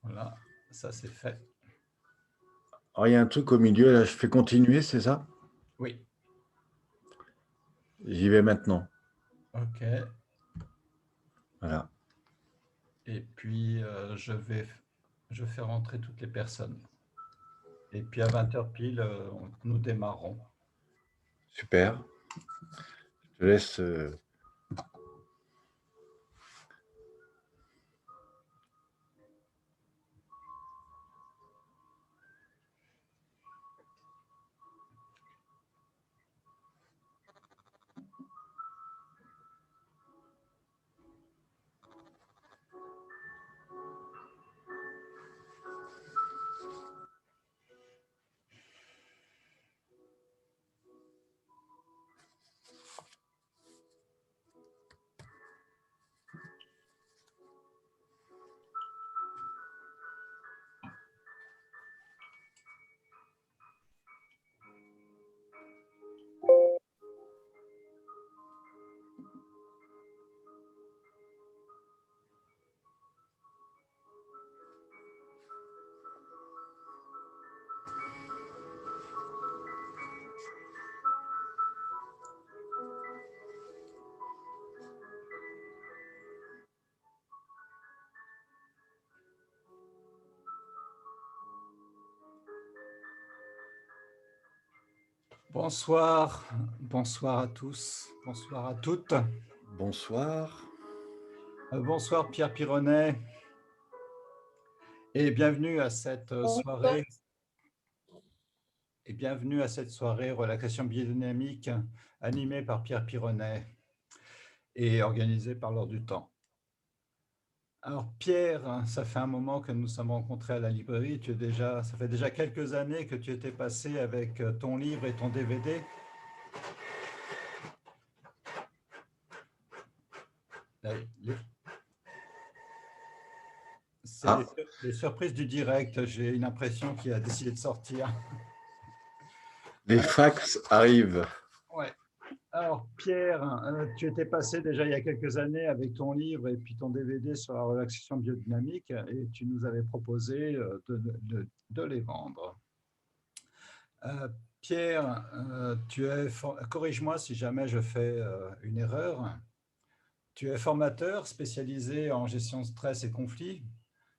Voilà, ça c'est fait. Alors, il y a un truc au milieu, là, je fais continuer, c'est ça? Oui, J'y vais maintenant. ok. Voilà. Et puis, je fais rentrer toutes les personnes. Et puis à 20 heures pile, nous démarrons. Super. Je te laisse. Bonsoir, bonsoir à tous, bonsoir à toutes. Bonsoir. Bonsoir Pierre Pironnet et bienvenue à cette soirée. Et bienvenue à cette soirée relaxation biodynamique animée par Pierre Pironnet et organisée par l'Ordre du Temps. Alors Pierre, ça fait un moment que nous sommes rencontrés à la librairie. Ça fait déjà quelques années que tu étais passé avec ton livre et ton DVD. C'est Ah, les surprises du direct. J'ai une impression qu'il a décidé de sortir. les fax arrivent. Ouais. Alors Pierre, tu étais passé déjà il y a quelques années avec ton livre et puis ton DVD sur la relaxation biodynamique et tu nous avais proposé de les vendre. Euh, Pierre, corrige-moi si jamais je fais une erreur. Tu es formateur spécialisé en gestion de stress et conflits.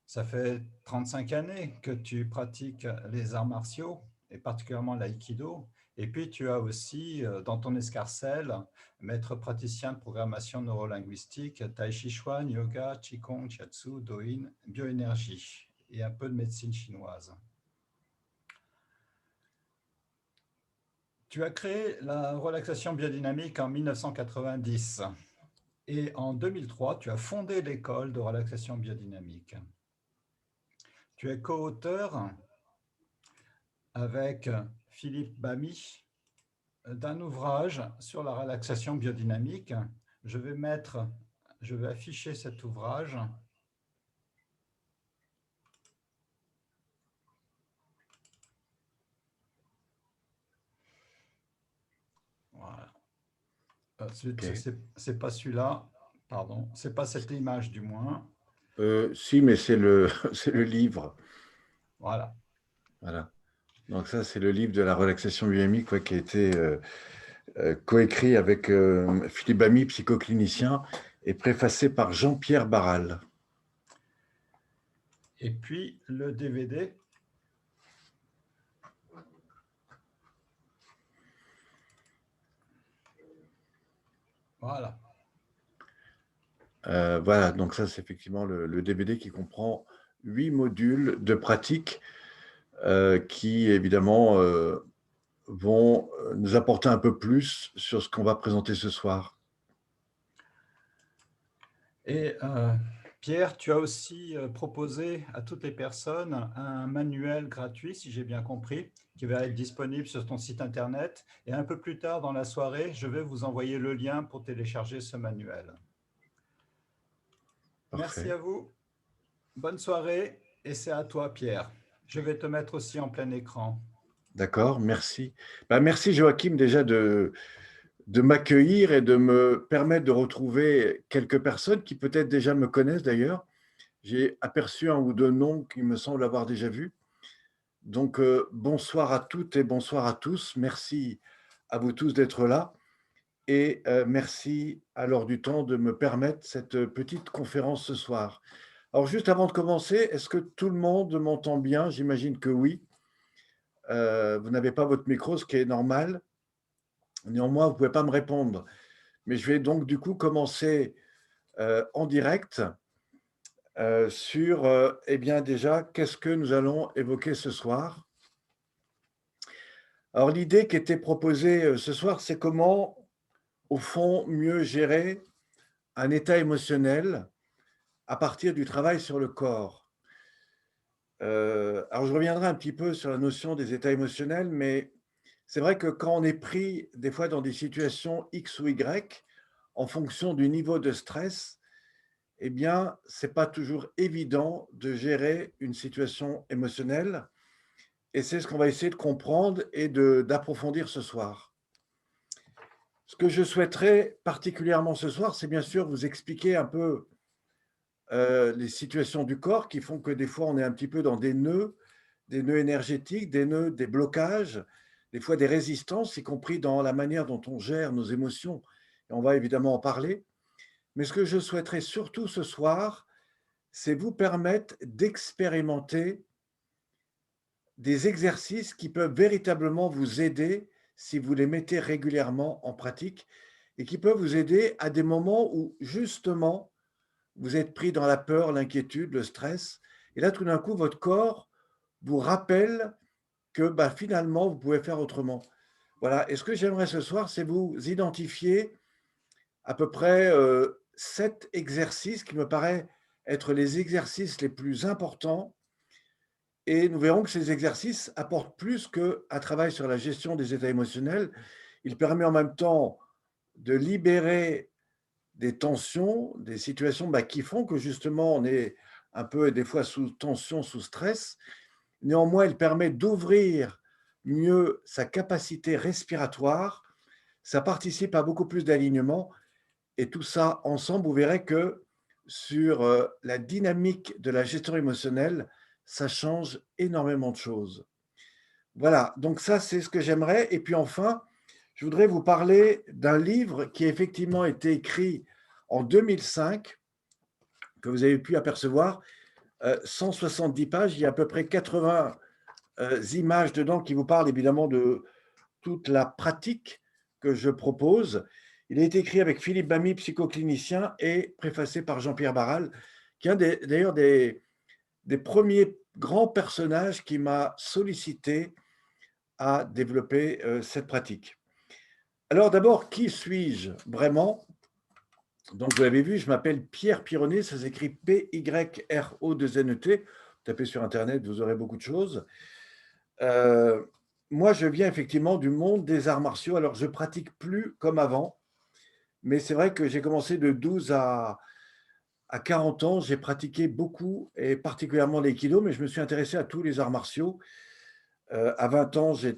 Ça fait 35 années que tu pratiques les arts martiaux et particulièrement l'aïkido. Et puis tu as aussi dans ton escarcelle maître praticien de programmation neurolinguistique, tai chi chuan, yoga, qigong, shiatsu, doin, bioénergie et un peu de médecine chinoise. Tu as créé la relaxation biodynamique en 1990 et en 2003, tu as fondé l'école de relaxation biodynamique. Tu es co-auteur avec Philippe Bamy d'un ouvrage sur la relaxation biodynamique. Je vais afficher cet ouvrage. Voilà. Ok. C'est pas celui-là, pardon, c'est pas cette image du moins. Si, mais c'est le, c'est le livre. Voilà. Voilà. Donc ça, c'est le livre de la relaxation dynamique, ouais, qui a été coécrit avec Philippe Bamy, psychoclinicien, et préfacé par Jean-Pierre Barral. Et puis le DVD. Voilà. Voilà, donc ça, c'est effectivement le DVD qui comprend 8 modules de pratique qui, évidemment, vont nous apporter un peu plus sur ce qu'on va présenter ce soir. Et Pierre, tu as aussi proposé à toutes les personnes un manuel gratuit, si j'ai bien compris, qui va être disponible sur ton site internet. Et un peu plus tard dans la soirée, je vais vous envoyer le lien pour télécharger ce manuel. Merci Parfait. à vous. Bonne soirée. Et c'est à toi, Pierre. Je vais te mettre aussi en plein écran. D'accord, merci. Bah, merci Joachim déjà de m'accueillir et de me permettre de retrouver quelques personnes qui peut-être déjà me connaissent d'ailleurs. j'ai aperçu un ou deux noms qui me semblent avoir déjà vus. Donc, bonsoir à toutes et bonsoir à tous. Merci à vous tous d'être là et merci à l'heure du temps de me permettre cette petite conférence ce soir. Alors, juste avant de commencer, est-ce que tout le monde m'entend bien? J'imagine que oui. Vous n'avez pas votre micro, ce qui est normal. Néanmoins, vous ne pouvez pas me répondre. Mais je vais donc du coup commencer en direct sur, eh bien déjà, qu'est-ce que nous allons évoquer ce soir? Alors l'idée qui était proposée ce soir, c'est comment, au fond, mieux gérer un état émotionnel à partir du travail sur le corps. Alors je reviendrai un petit peu sur la notion des états émotionnels, mais c'est vrai que quand on est pris des fois dans des situations X ou Y, en fonction du niveau de stress, eh bien, c'est pas toujours évident de gérer une situation émotionnelle et c'est ce qu'on va essayer de comprendre et d'approfondir ce soir. Ce que je souhaiterais particulièrement ce soir, c'est bien sûr vous expliquer un peu les situations du corps qui font que des fois on est un petit peu dans des nœuds énergétiques, des nœuds, des blocages, des fois des résistances, y compris dans la manière dont on gère nos émotions. Et on va évidemment en parler. Mais ce que je souhaiterais surtout ce soir, c'est vous permettre d'expérimenter des exercices qui peuvent véritablement vous aider si vous les mettez régulièrement en pratique et qui peuvent vous aider à des moments où justement vous êtes pris dans la peur, l'inquiétude, le stress. Et là, tout d'un coup, votre corps vous rappelle que bah, finalement, vous pouvez faire autrement. Voilà. Et ce que j'aimerais ce soir, c'est vous identifier à peu près 7 exercices qui me paraissent être les exercices les plus importants. Et nous verrons que ces exercices apportent plus qu'un travail sur la gestion des états émotionnels. Il permet en même temps de libérer des tensions, des situations bah, qui font que justement on est un peu des fois sous tension, sous stress. Néanmoins, il permet d'ouvrir mieux sa capacité respiratoire. Ça participe à beaucoup plus d'alignement. Et tout ça ensemble, vous verrez que sur la dynamique de la gestion émotionnelle, ça change énormément de choses. Voilà, donc ça, c'est ce que j'aimerais. Et puis enfin, je voudrais vous parler d'un livre qui a effectivement été écrit en 2005, que vous avez pu apercevoir, 170 pages, il y a à peu près 80 images dedans qui vous parlent évidemment de toute la pratique que je propose. Il a été écrit avec Philippe Bamy, psychoclinicien, et préfacé par Jean-Pierre Barral, qui est d'ailleurs des premiers grands personnages qui m'a sollicité à développer cette pratique. Alors d'abord, qui suis-je vraiment? Donc vous l'avez vu, je m'appelle Pierre Pironnet, ça s'écrit P-Y-R-O-2-N-E-T. Tapez sur Internet, vous aurez beaucoup de choses. Moi, je viens effectivement du monde des arts martiaux. Alors, je pratique plus comme avant, mais c'est vrai que j'ai commencé de 12 à 40 ans. J'ai pratiqué beaucoup, et particulièrement l'aïkido, mais je me suis intéressé à tous les arts martiaux. À 20 ans, je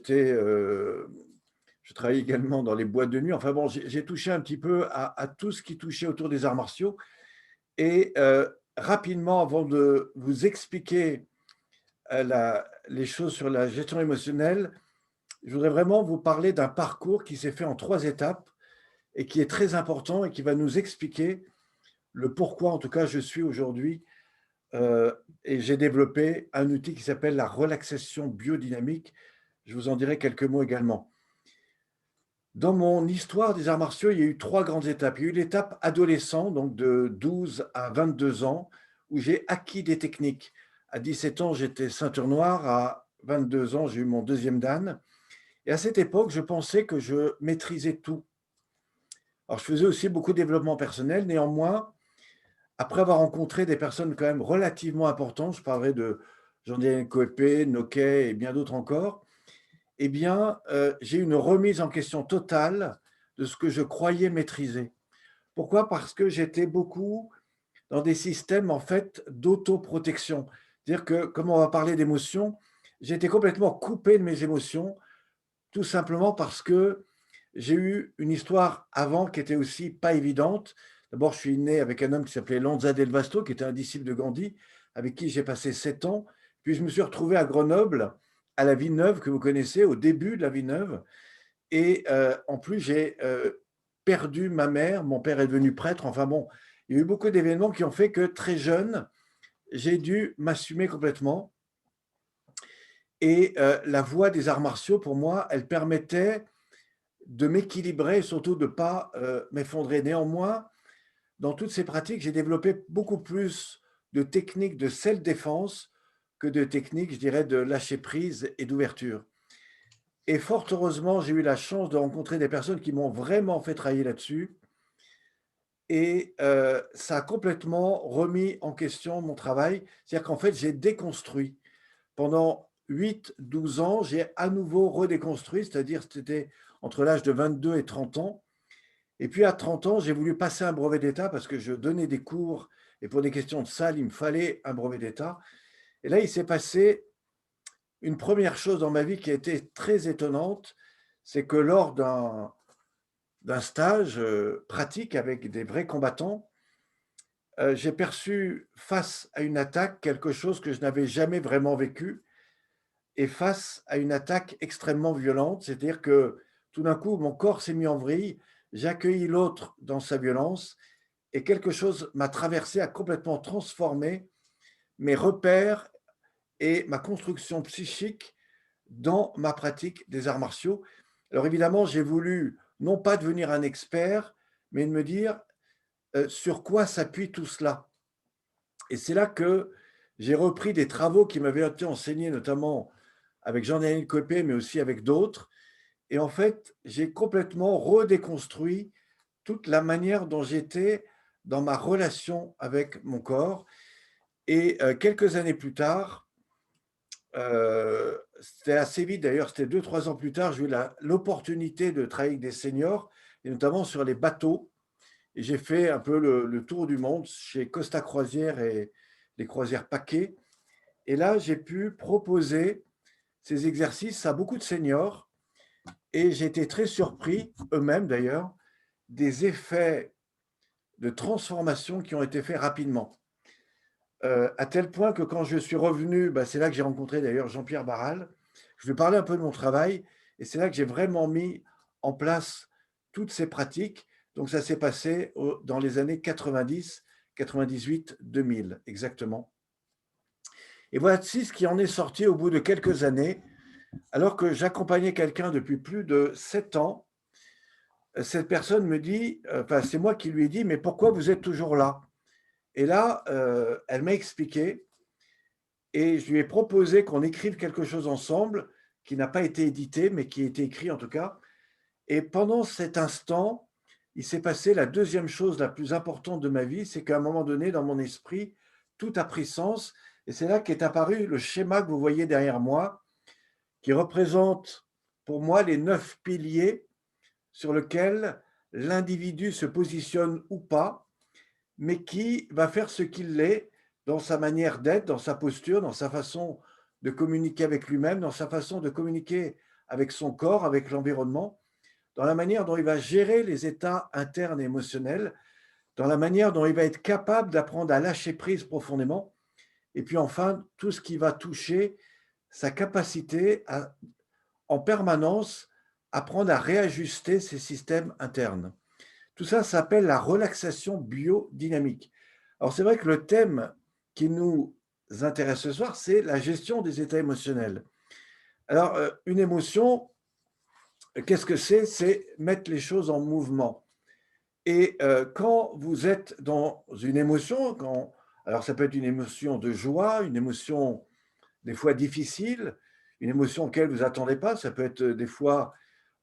travaillais également dans les boîtes de nuit. Enfin bon, j'ai touché un petit peu à tout ce qui touchait autour des arts martiaux. Et rapidement, avant de vous expliquer les choses sur la gestion émotionnelle, je voudrais vraiment vous parler d'un parcours qui s'est fait en 3 étapes et qui est très important et qui va nous expliquer le pourquoi, en tout cas, je suis aujourd'hui et j'ai développé un outil qui s'appelle la relaxation biodynamique. Je vous en dirai quelques mots également. Dans mon histoire des arts martiaux, il y a eu 3 grandes étapes. Il y a eu l'étape adolescent, donc de 12 à 22 ans, où j'ai acquis des techniques. À 17 ans, j'étais ceinture noire. À 22 ans, j'ai eu mon 2e dan. Et à cette époque, je pensais que je maîtrisais tout. Alors, je faisais aussi beaucoup de développement personnel. Néanmoins, après avoir rencontré des personnes quand même relativement importantes, je parlerai de Jean-Daniel Coepé, Noquet et bien d'autres encore, eh bien, j'ai eu une remise en question totale de ce que je croyais maîtriser. Pourquoi? Parce que j'étais beaucoup dans des systèmes en fait d'autoprotection. C'est-à-dire que, comme on va parler d'émotions, j'étais complètement coupé de mes émotions, tout simplement parce que j'ai eu une histoire avant qui était aussi pas évidente. D'abord, je suis né avec un homme qui s'appelait Lanza Del Vasto, qui était un disciple de Gandhi, avec qui j'ai passé 7 ans. Puis je me suis retrouvé à Grenoble, à la Villeneuve, que vous connaissez, au début de la Villeneuve. Et en plus, j'ai perdu ma mère. Mon père est devenu prêtre. Enfin bon, il y a eu beaucoup d'événements qui ont fait que très jeune, j'ai dû m'assumer complètement. Et la voie des arts martiaux, pour moi, elle permettait de m'équilibrer et surtout de ne pas m'effondrer. Néanmoins, dans toutes ces pratiques, j'ai développé beaucoup plus de techniques de self-défense que de techniques, je dirais, de lâcher prise et d'ouverture. Et fort heureusement, j'ai eu la chance de rencontrer des personnes qui m'ont vraiment fait travailler là-dessus. Et ça a complètement remis en question mon travail. C'est-à-dire qu'en fait, j'ai déconstruit. Pendant 8-12 ans, j'ai à nouveau redéconstruit, c'est-à-dire c'était entre l'âge de 22 et 30 ans. Et puis à 30 ans, j'ai voulu passer un brevet d'État parce que je donnais des cours et pour des questions de salle, il me fallait un brevet d'État. Et là, il s'est passé une première chose dans ma vie qui a été très étonnante, c'est que lors d'un stage pratique avec des vrais combattants, j'ai perçu face à une attaque quelque chose que je n'avais jamais vraiment vécu et face à une attaque extrêmement violente, c'est-à-dire que tout d'un coup, mon corps s'est mis en vrille, j'ai accueilli l'autre dans sa violence et quelque chose m'a traversé, a complètement transformé mes repères et ma construction psychique dans ma pratique des arts martiaux. Alors évidemment, j'ai voulu non pas devenir un expert, mais de me dire sur quoi s'appuie tout cela. Et c'est là que j'ai repris des travaux qui m'avaient été enseignés, notamment avec Jean-Daniel Copé, mais aussi avec d'autres. Et en fait, j'ai complètement redéconstruit toute la manière dont j'étais dans ma relation avec mon corps. Et quelques années plus tard, c'était assez vite d'ailleurs, c'était 2-3 ans plus tard, j'ai eu l'opportunité de travailler avec des seniors, et notamment sur les bateaux. Et j'ai fait un peu le tour du monde chez Costa Croisière et les croisières Paquet. Et là, j'ai pu proposer ces exercices à beaucoup de seniors et j'ai été très surpris, eux-mêmes d'ailleurs, des effets de transformation qui ont été faits rapidement. À tel point que quand je suis revenu, bah, c'est là que j'ai rencontré d'ailleurs Jean-Pierre Barral. Je lui ai parlé un peu de mon travail et c'est là que j'ai vraiment mis en place toutes ces pratiques. Donc ça s'est passé dans les années 90, 98, 2000 exactement. Et voici ce qui en est sorti au bout de quelques années, alors que j'accompagnais quelqu'un depuis plus de 7 ans. Cette personne me dit, enfin c'est moi qui lui ai dit, mais pourquoi vous êtes toujours là? Et là, elle m'a expliqué et je lui ai proposé qu'on écrive quelque chose ensemble qui n'a pas été édité, mais qui a été écrit en tout cas. Et pendant cet instant, il s'est passé la deuxième chose la plus importante de ma vie, c'est qu'à un moment donné, dans mon esprit, tout a pris sens. Et c'est là qu'est apparu le schéma que vous voyez derrière moi, qui représente pour moi les 9 piliers sur lesquels l'individu se positionne ou pas, mais qui va faire ce qu'il est dans sa manière d'être, dans sa posture, dans sa façon de communiquer avec lui-même, dans sa façon de communiquer avec son corps, avec l'environnement, dans la manière dont il va gérer les états internes et émotionnels, dans la manière dont il va être capable d'apprendre à lâcher prise profondément, et puis enfin, tout ce qui va toucher sa capacité à, en permanence, apprendre à réajuster ses systèmes internes. Tout ça s'appelle la relaxation biodynamique. Alors c'est vrai que le thème qui nous intéresse ce soir, c'est la gestion des états émotionnels. Alors, une émotion, qu'est-ce que c'est? C'est mettre les choses en mouvement. Et quand vous êtes dans une émotion, alors ça peut être une émotion de joie, une émotion des fois difficile, une émotion auquel vous attendez pas, ça peut être des fois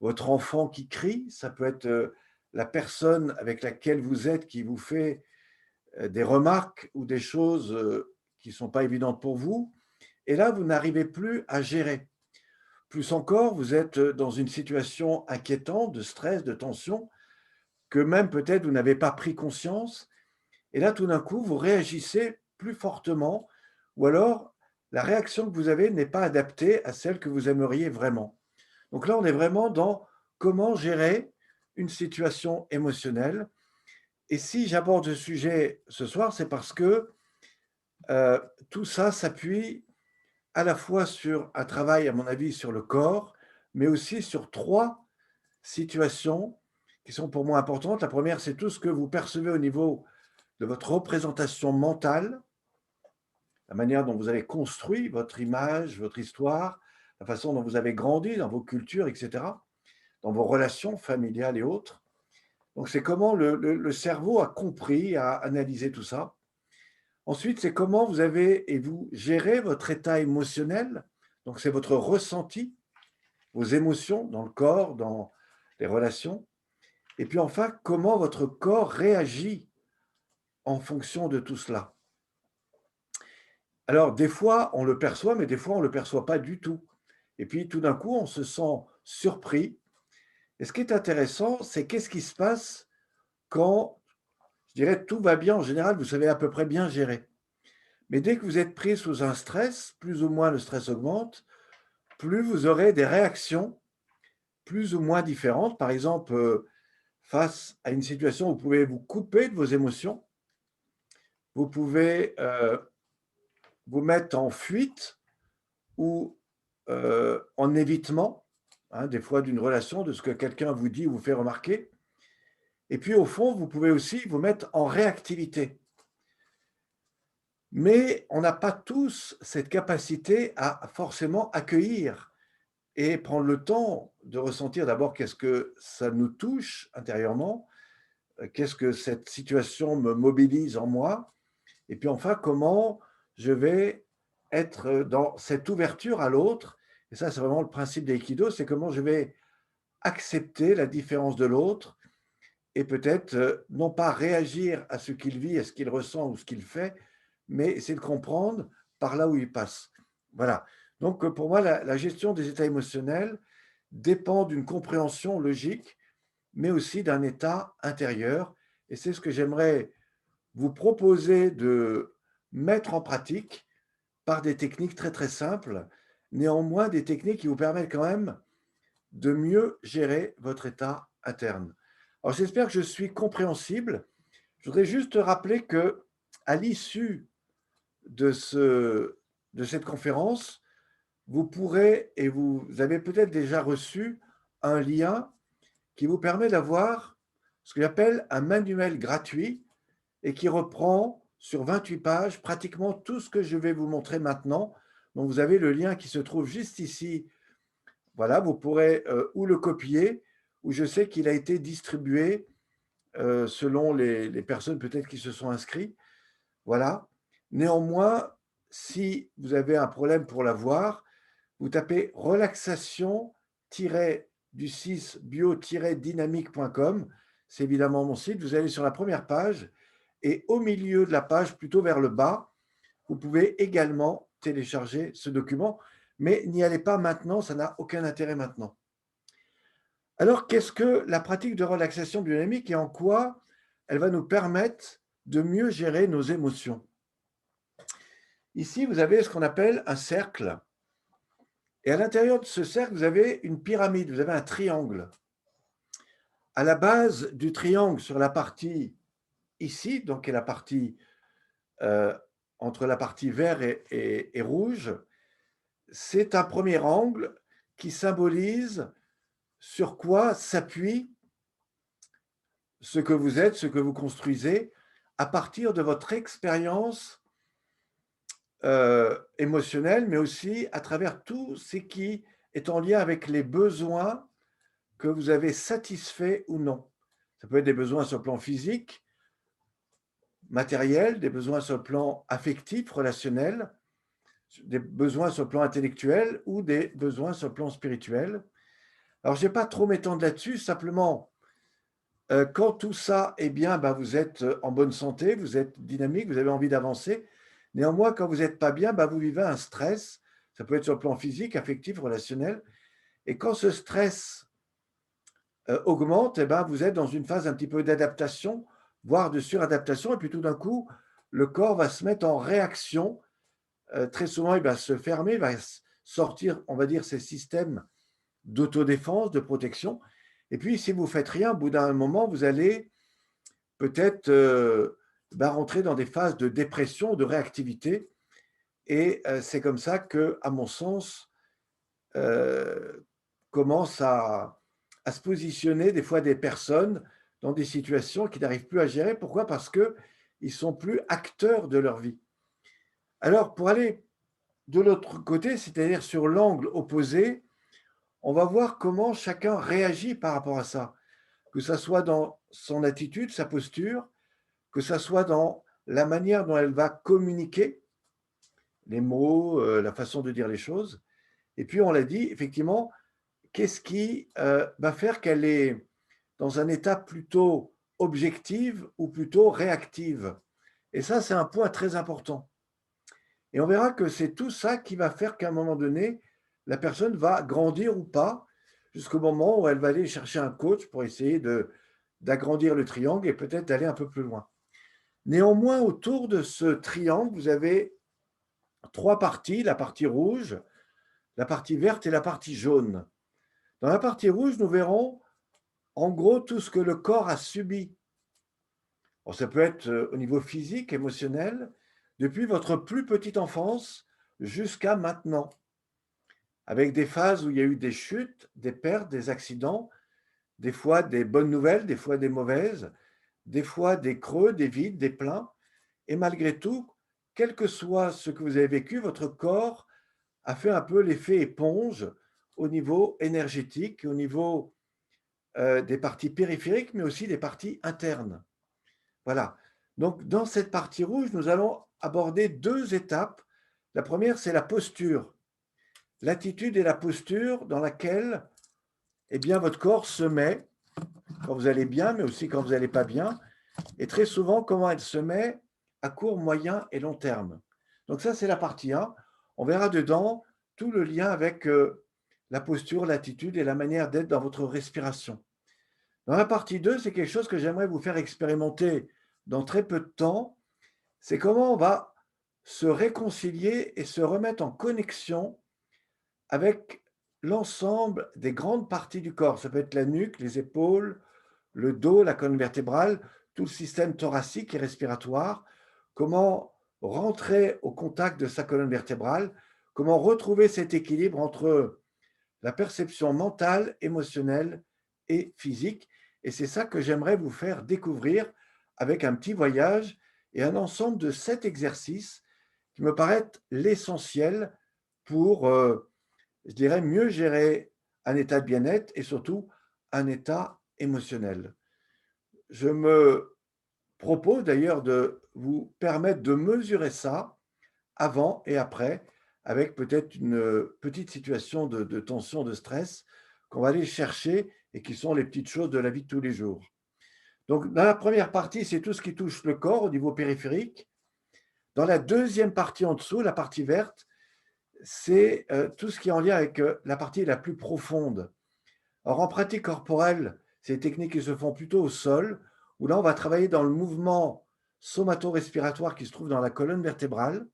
votre enfant qui crie, ça peut être la personne avec laquelle vous êtes qui vous fait des remarques ou des choses qui ne sont pas évidentes pour vous. Et là, vous n'arrivez plus à gérer. Plus encore, vous êtes dans une situation inquiétante, de stress, de tension, que même peut-être vous n'avez pas pris conscience. Et là, tout d'un coup, vous réagissez plus fortement, ou alors la réaction que vous avez n'est pas adaptée à celle que vous aimeriez vraiment. Donc là, on est vraiment dans comment gérer une situation émotionnelle. Et si j'aborde ce sujet ce soir, c'est parce que tout ça s'appuie à la fois sur un travail, à mon avis, sur le corps, mais aussi sur 3 situations qui sont pour moi importantes. La première, c'est tout ce que vous percevez au niveau de votre représentation mentale, la manière dont vous avez construit votre image, votre histoire, la façon dont vous avez grandi dans vos cultures, et cetera, dans vos relations familiales et autres. Donc, c'est comment le cerveau a compris, a analysé tout ça. Ensuite, c'est comment vous avez et vous gérez votre état émotionnel. Donc, c'est votre ressenti, vos émotions dans le corps, dans les relations. Et puis enfin, comment votre corps réagit en fonction de tout cela. Alors, des fois, on le perçoit, mais des fois, on ne le perçoit pas du tout. Et puis, tout d'un coup, on se sent surpris. Et ce qui est intéressant, c'est qu'est-ce qui se passe quand, je dirais, tout va bien. En général, vous savez à peu près bien gérer. Mais dès que vous êtes pris sous un stress, plus ou moins le stress augmente, plus vous aurez des réactions plus ou moins différentes. Par exemple, face à une situation où vous pouvez vous couper de vos émotions, vous pouvez vous mettre en fuite ou en évitement, hein, des fois d'une relation, de ce que quelqu'un vous dit ou vous fait remarquer. Et puis, au fond, vous pouvez aussi vous mettre en réactivité. Mais on n'a pas tous cette capacité à forcément accueillir et prendre le temps de ressentir d'abord qu'est-ce que ça nous touche intérieurement, qu'est-ce que cette situation me mobilise en moi, et puis enfin, comment je vais être dans cette ouverture à l'autre. Et ça, c'est vraiment le principe d'Aikido, c'est comment je vais accepter la différence de l'autre et peut-être non pas réagir à ce qu'il vit, à ce qu'il ressent ou ce qu'il fait, mais essayer de comprendre par là où il passe. Voilà. Donc pour moi, la gestion des états émotionnels dépend d'une compréhension logique, mais aussi d'un état intérieur. Et c'est ce que j'aimerais vous proposer de mettre en pratique par des techniques très très simples, néanmoins des techniques qui vous permettent quand même de mieux gérer votre état interne. Alors j'espère que je suis compréhensible. Je voudrais juste rappeler que à l'issue de, de cette conférence, vous pourrez, et vous avez peut-être déjà reçu, un lien qui vous permet d'avoir ce que j'appelle un manuel gratuit et qui reprend sur 28 pages pratiquement tout ce que je vais vous montrer maintenant. Donc, vous avez le lien qui se trouve juste ici. Voilà, vous pourrez ou le copier, ou je sais qu'il a été distribué selon les personnes peut-être qui se sont inscrites. Voilà. Néanmoins, si vous avez un problème pour l'avoir, vous tapez relaxation-du6 bio-dynamique.com. C'est évidemment mon site. Vous allez sur la première page et au milieu de la page, plutôt vers le bas, vous pouvez également télécharger ce document, mais n'y allez pas maintenant, ça n'a aucun intérêt maintenant. Alors, qu'est-ce que la pratique de relaxation biodynamique et en quoi elle va nous permettre de mieux gérer nos émotions? Ici, vous avez ce qu'on appelle un cercle. Et à l'intérieur de ce cercle, vous avez une pyramide, vous avez un triangle. À la base du triangle, sur la partie ici, donc qui est la partie entre la partie vert et rouge, c'est un premier angle qui symbolise sur quoi s'appuie ce que vous êtes, ce que vous construisez, à partir de votre expérience émotionnelle, mais aussi à travers tout ce qui est en lien avec les besoins que vous avez satisfaits ou non. Ça peut être des besoins sur le plan physique, matériel, des besoins sur le plan affectif, relationnel, des besoins sur le plan intellectuel ou des besoins sur le plan spirituel. Alors, je ne vais pas trop m'étendre là-dessus, simplement, quand tout ça est bien, ben, vous êtes en bonne santé, vous êtes dynamique, vous avez envie d'avancer. Néanmoins, quand vous n'êtes pas bien, ben, vous vivez un stress. Ça peut être sur le plan physique, affectif, relationnel. Et quand ce stress augmente, eh ben, vous êtes dans une phase un petit peu d'adaptation, voire de suradaptation. Et puis tout d'un coup, le corps va se mettre en réaction. Très souvent, il va se fermer, il va sortir, on va dire, ces systèmes d'autodéfense, de protection. Et puis, si vous ne faites rien, au bout d'un moment, vous allez peut-être rentrer dans des phases de dépression, de réactivité. Et c'est comme ça que, à mon sens, commencent à se positionner des fois des personnes dans des situations qu'ils n'arrivent plus à gérer. Pourquoi? Parce qu'ils ne sont plus acteurs de leur vie. Alors, pour aller de l'autre côté, c'est-à-dire sur l'angle opposé, on va voir comment chacun réagit par rapport à ça, que ça soit dans son attitude, sa posture, que ça soit dans la manière dont elle va communiquer, les mots, la façon de dire les choses. Et puis, on l'a dit, effectivement, qu'est-ce qui va faire qu'elle est dans un état plutôt objective ou plutôt réactive? Et ça, c'est un point très important. Et on verra que c'est tout ça qui va faire qu'à un moment donné, la personne va grandir ou pas, jusqu'au moment où elle va aller chercher un coach pour essayer d'agrandir le triangle et peut-être d'aller un peu plus loin. Néanmoins, autour de ce triangle, vous avez trois parties, la partie rouge, la partie verte et la partie jaune. Dans la partie rouge, nous verrons en gros tout ce que le corps a subi. Bon, ça peut être au niveau physique, émotionnel, depuis votre plus petite enfance jusqu'à maintenant, avec des phases où il y a eu des chutes, des pertes, des accidents, des fois des bonnes nouvelles, des fois des mauvaises, des fois des creux, des vides, des pleins. Et malgré tout, quel que soit ce que vous avez vécu, votre corps a fait un peu l'effet éponge au niveau énergétique, au niveau des parties périphériques, mais aussi des parties internes. Voilà. Donc, dans cette partie rouge, nous allons aborder deux étapes. La première, c'est la posture. L'attitude et la posture dans laquelle eh bien, votre corps se met quand vous allez bien, mais aussi quand vous n'allez pas bien. Et très souvent, comment elle se met à court, moyen et long terme. Donc ça, c'est la partie 1. On verra dedans tout le lien avec la posture, l'attitude et la manière d'être dans votre respiration. Dans la partie 2, c'est quelque chose que j'aimerais vous faire expérimenter dans très peu de temps. C'est comment on va se réconcilier et se remettre en connexion avec l'ensemble des grandes parties du corps. Ça peut être la nuque, les épaules, le dos, la colonne vertébrale, tout le système thoracique et respiratoire. Comment rentrer au contact de sa colonne vertébrale, comment retrouver cet équilibre entre la perception mentale, émotionnelle et physique. Et c'est ça que j'aimerais vous faire découvrir avec un petit voyage et un ensemble de 7 exercices qui me paraissent l'essentiel pour, je dirais, mieux gérer un état de bien-être et surtout un état émotionnel. Je me propose d'ailleurs de vous permettre de mesurer ça avant et après, avec peut-être une petite situation de tension, de stress qu'on va aller chercher et qui sont les petites choses de la vie de tous les jours. Donc, dans la première partie, c'est tout ce qui touche le corps au niveau périphérique. Dans la deuxième partie en dessous, la partie verte, c'est tout ce qui est en lien avec la partie la plus profonde. Alors, en pratique corporelle, c'est des techniques qui se font plutôt au sol, où là, on va travailler dans le mouvement somato-respiratoire qui se trouve dans la colonne vertébrale.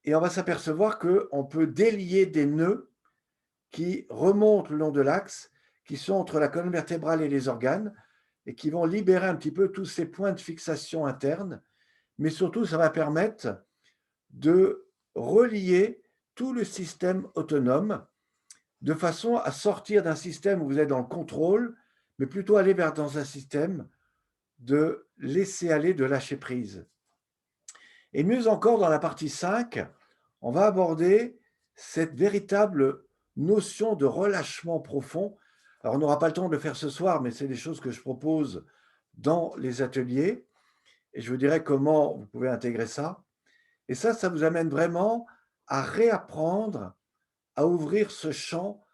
Et on va s'apercevoir qu'on peut délier des nœuds qui remontent le long de l'axe, qui sont entre la colonne vertébrale et les organes, et qui vont libérer un petit peu tous ces points de fixation internes. Mais surtout, ça va permettre de relier tout le système autonome de façon à sortir d'un système où vous êtes dans le contrôle, mais plutôt aller vers dans un système de laisser aller, de lâcher prise. Et mieux encore, dans la partie 5, on va aborder cette véritable notion de relâchement profond. Alors, on n'aura pas le temps de le faire ce soir, mais c'est des choses que je propose dans les ateliers. Et je vous dirai comment vous pouvez intégrer ça. Et ça vous amène vraiment à réapprendre à ouvrir ce champ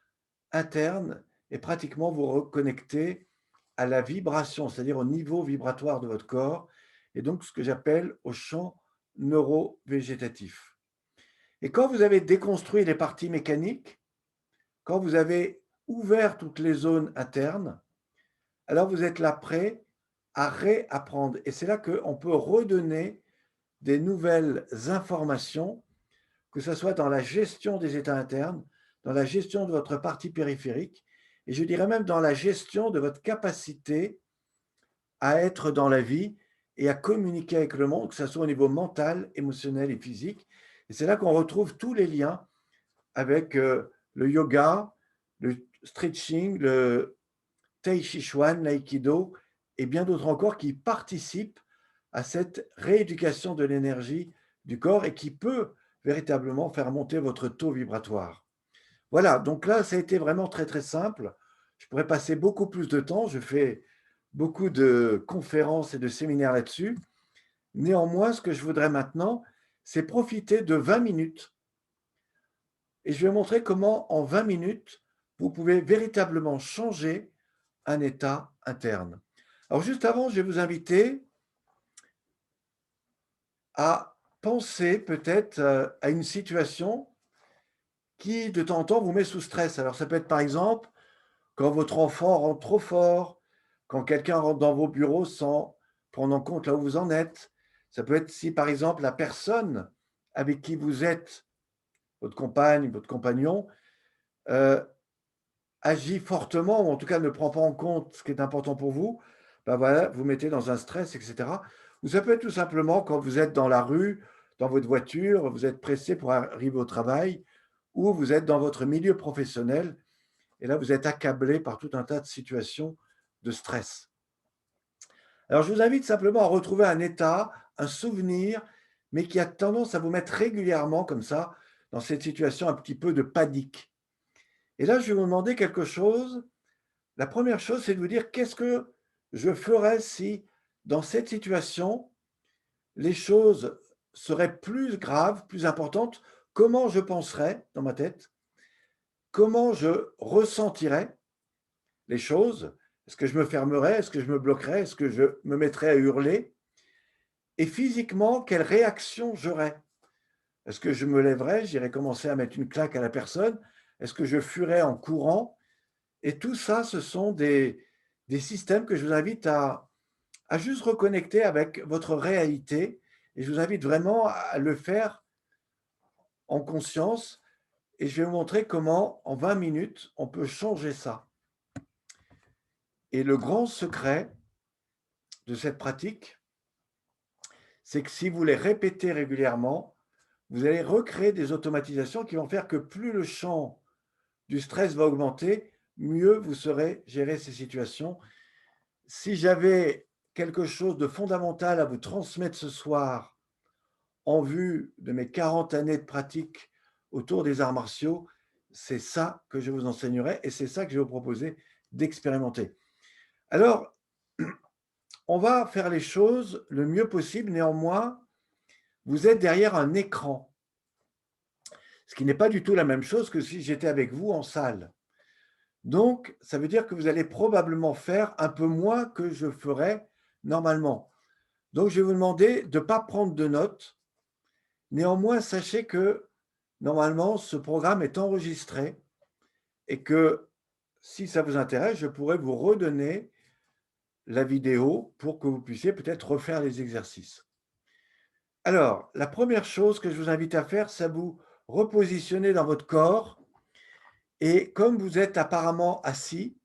interne et pratiquement vous reconnecter à la vibration, c'est-à-dire au niveau vibratoire de votre corps, et donc ce que j'appelle au champ neuro-végétatif. Et quand vous avez déconstruit les parties mécaniques, quand vous avez ouvert toutes les zones internes, alors vous êtes là prêt à réapprendre. Et c'est là qu'on peut redonner des nouvelles informations, que ce soit dans la gestion des états internes, dans la gestion de votre partie périphérique, et je dirais même dans la gestion de votre capacité à être dans la vie et à communiquer avec le monde, que ce soit au niveau mental, émotionnel et physique. Et c'est là qu'on retrouve tous les liens avec le yoga, le stretching, le tai chi chuan, l'aïkido et bien d'autres encore qui participent à cette rééducation de l'énergie du corps et qui peut véritablement faire monter votre taux vibratoire. Voilà, donc là, ça a été vraiment très, très simple. Je pourrais passer beaucoup plus de temps. Je fais beaucoup de conférences et de séminaires là-dessus. Néanmoins, ce que je voudrais maintenant, c'est profiter de 20 minutes et je vais montrer comment, en 20 minutes, vous pouvez véritablement changer un état interne. Alors, juste avant, je vais vous inviter à penser peut-être à une situation qui, de temps en temps, vous met sous stress. Alors, ça peut être, par exemple, quand votre enfant rentre trop fort, quand quelqu'un rentre dans vos bureaux sans prendre en compte là où vous en êtes. Ça peut être si, par exemple, la personne avec qui vous êtes, votre compagne, votre compagnon, heu, agit fortement ou en tout cas ne prend pas en compte ce qui est important pour vous, ben voilà, vous mettez dans un stress et cetera. Ou ça peut être tout simplement quand vous êtes dans la rue, dans votre voiture, vous êtes pressé pour arriver au travail ou vous êtes dans votre milieu professionnel et là, vous êtes accablé par tout un tas de situations de stress. Alors, je vous invite simplement à retrouver un état, un souvenir, mais qui a tendance à vous mettre régulièrement comme ça, dans cette situation un petit peu de panique. Et là, je vais vous demander quelque chose. La première chose, c'est de vous dire qu'est-ce que je ferais si, dans cette situation, les choses seraient plus graves, plus importantes? Comment je penserais dans ma tête? Comment je ressentirais les choses? Est-ce que je me fermerais? Est-ce que je me bloquerais? Est-ce que je me mettrais à hurler? Et physiquement, quelle réaction j'aurais? Est-ce que je me lèverais? J'irais commencer à mettre une claque à la personne? Est-ce que je fuirais en courant? Et tout ça, ce sont des systèmes que je vous invite à juste reconnecter avec votre réalité et je vous invite vraiment à le faire en conscience et je vais vous montrer comment, en 20 minutes, on peut changer ça. Et le grand secret de cette pratique, c'est que si vous les répétez régulièrement, vous allez recréer des automatisations qui vont faire que plus le champ du stress va augmenter, mieux vous saurez gérer ces situations. Si j'avais quelque chose de fondamental à vous transmettre ce soir, en vue de mes 40 années de pratique autour des arts martiaux, c'est ça que je vous enseignerai et c'est ça que je vais vous proposer d'expérimenter. Alors, on va faire les choses le mieux possible. Néanmoins, vous êtes derrière un écran, ce qui n'est pas du tout la même chose que si j'étais avec vous en salle. Donc, ça veut dire que vous allez probablement faire un peu moins que je ferais normalement. Donc, je vais vous demander de ne pas prendre de notes. Néanmoins, sachez que normalement, ce programme est enregistré et que si ça vous intéresse, je pourrais vous redonner la vidéo pour que vous puissiez peut-être refaire les exercices. Alors, la première chose que je vous invite à faire, c'est vous repositionner dans votre corps et comme vous êtes apparemment assis,